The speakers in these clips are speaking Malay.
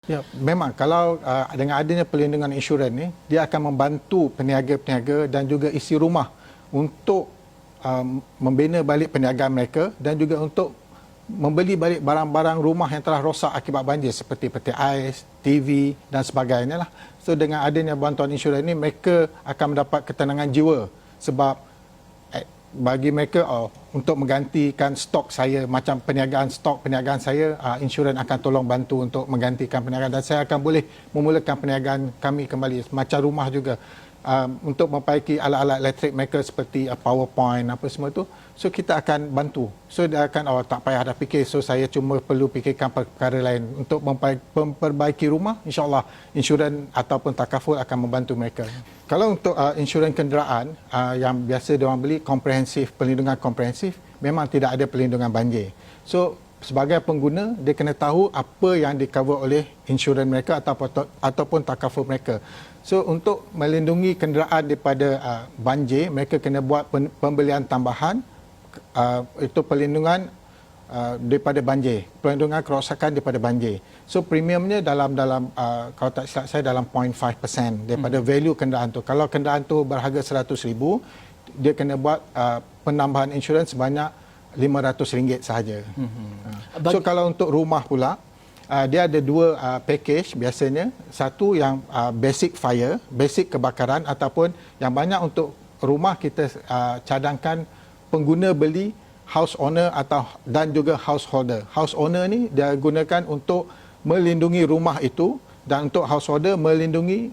Ya, memang kalau dengan adanya perlindungan insurans ni, dia akan membantu peniaga-peniaga dan juga isi rumah untuk membina balik perniagaan mereka dan juga untuk membeli balik barang-barang rumah yang telah rosak akibat banjir seperti peti ais, TV dan sebagainya lah. So dengan adanya bantuan insurans ini, mereka akan mendapat ketenangan jiwa sebab bagi mereka untuk menggantikan stok saya, macam stok perniagaan saya, insurans akan tolong bantu untuk menggantikan perniagaan dan saya akan boleh memulakan perniagaan kami kembali. Macam rumah juga, untuk memperbaiki alat-alat elektrik mereka seperti PowerPoint apa semua tu, so kita akan bantu. So dia akan tak payah dah fikir, so saya cuma perlu fikirkan perkara lain untuk memperbaiki rumah. InsyaAllah insurans ataupun takaful akan membantu mereka. Kalau untuk insurans kenderaan yang biasa diorang beli, perlindungan komprehensif, memang tidak ada perlindungan banjir. So sebagai pengguna, dia kena tahu apa yang di-cover oleh insurans mereka ataupun takaful mereka. So untuk melindungi kenderaan daripada banjir, mereka kena buat pembelian tambahan, itu perlindungan daripada banjir, perlindungan kerosakan daripada banjir. So premiumnya dalam kalau tak silap saya dalam 0.5% daripada value kenderaan tu. Kalau kenderaan tu berharga 100,000, dia kena buat penambahan insurans sebanyak RM500 sahaja. So kalau untuk rumah pula, dia ada dua package biasanya. Satu yang basic fire, basic kebakaran, ataupun yang banyak untuk rumah kita cadangkan pengguna beli house owner dan juga householder. House owner ni dia gunakan untuk melindungi rumah itu, dan untuk householder melindungi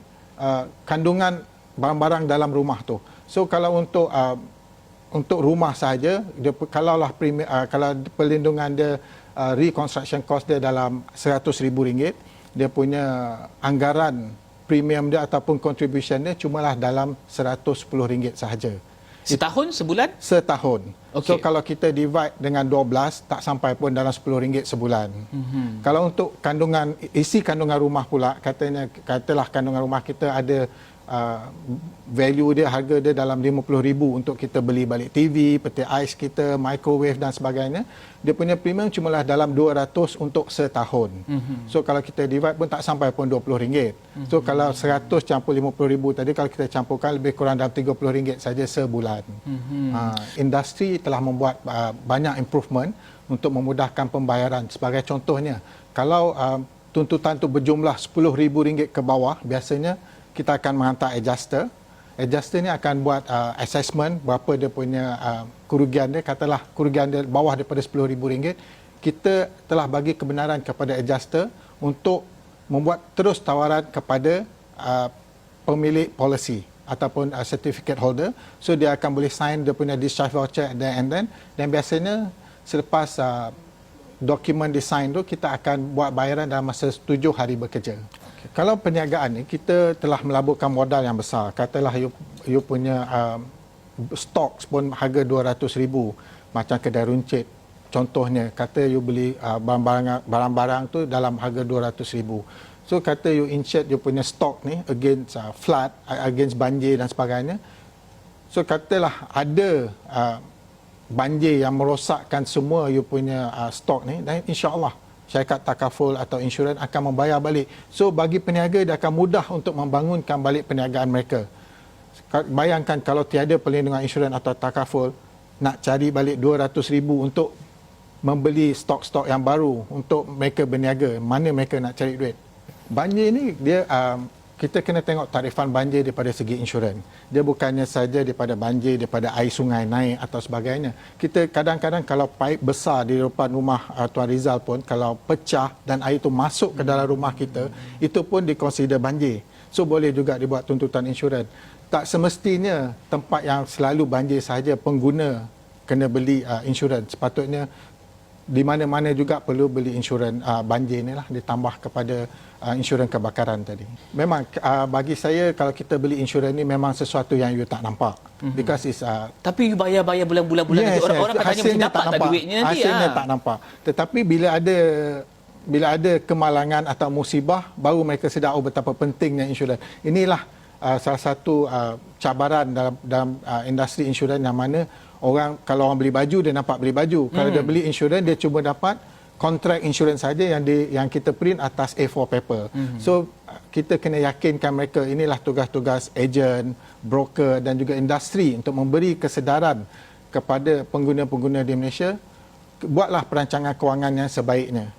kandungan barang-barang dalam rumah tu. So kalau untuk rumah saja, kalau perlindungan dia reconstruction cost dia dalam RM100,000, dia punya anggaran premium dia ataupun contribution dia cumalah dalam RM110 sahaja. Setahun, sebulan? Setahun. Okay. So kalau kita divide dengan 12, tak sampai pun dalam RM10 sebulan. Kalau untuk isi kandungan rumah pula, katalah kandungan rumah kita ada value dia, harga dia dalam RM50,000 untuk kita beli balik TV, peti ais kita, microwave dan sebagainya. Dia punya premium cumalah dalam RM200 untuk setahun. So kalau kita divide pun tak sampai pun RM20. So kalau 100 campur RM50,000 tadi, kalau kita campurkan lebih kurang dalam RM30 saja sebulan. Industri telah membuat banyak improvement untuk memudahkan pembayaran. Sebagai contohnya, kalau tuntutan tu berjumlah RM10,000 ke bawah, biasanya kita akan menghantar adjuster. Adjuster ni akan buat assessment berapa dia punya kerugian dia. Katalah kerugian dia bawah daripada RM10,000, kita telah bagi kebenaran kepada adjuster untuk membuat terus tawaran kepada pemilik polisi ataupun certificate holder. So dia akan boleh sign dia punya discharge voucher dan biasanya selepas dokumen design tu, kita akan buat bayaran dalam masa 7 hari bekerja. Kalau perniagaan ni, kita telah melaburkan modal yang besar. Katalah you punya stok pun harga RM200,000, macam kedai runcit. Contohnya, kata you beli barang-barang tu dalam harga RM200,000. So kata you insured you punya stok ni against flood, against banjir dan sebagainya. So katalah ada banjir yang merosakkan semua you punya stok ni, dan insya-Allah syarikat takaful atau insurans akan membayar balik. So bagi peniaga, dia akan mudah untuk membangunkan balik perniagaan mereka. Bayangkan kalau tiada perlindungan insurans atau takaful, nak cari balik RM200,000 untuk membeli stok-stok yang baru untuk mereka berniaga, mana mereka nak cari duit? Banjir ni dia kita kena tengok tarifan banjir daripada segi insurans. Dia bukannya saja daripada banjir, daripada air sungai naik atau sebagainya. Kita kadang-kadang kalau paip besar di depan rumah Tuan Rizal pun, kalau pecah dan air itu masuk ke dalam rumah kita, itu pun dikonsider banjir. So boleh juga dibuat tuntutan insurans. Tak semestinya tempat yang selalu banjir sahaja pengguna kena beli insurans. Sepatutnya di mana-mana juga perlu beli insurans banjir ni lah, ditambah kepada insurans kebakaran tadi. Memang bagi saya, kalau kita beli insurans ni memang sesuatu yang you tak nampak. Because it's tapi you bayar bulan-bulan nanti orang katanya mesti dapat tak duitnya nanti. Hasilnya tak nampak. Tetapi bila ada kemalangan atau musibah, baru mereka sedar betapa pentingnya insurans. Inilah salah satu cabaran dalam industri insurans, yang mana kalau orang beli baju, dia nampak beli baju. Kalau dia beli insurans, dia cuma dapat kontrak insurans saja yang kita print atas A4 paper. So kita kena yakinkan mereka inilah tugas-tugas ejen, broker dan juga industri untuk memberi kesedaran kepada pengguna-pengguna di Malaysia, buatlah perancangan kewangan yang sebaiknya.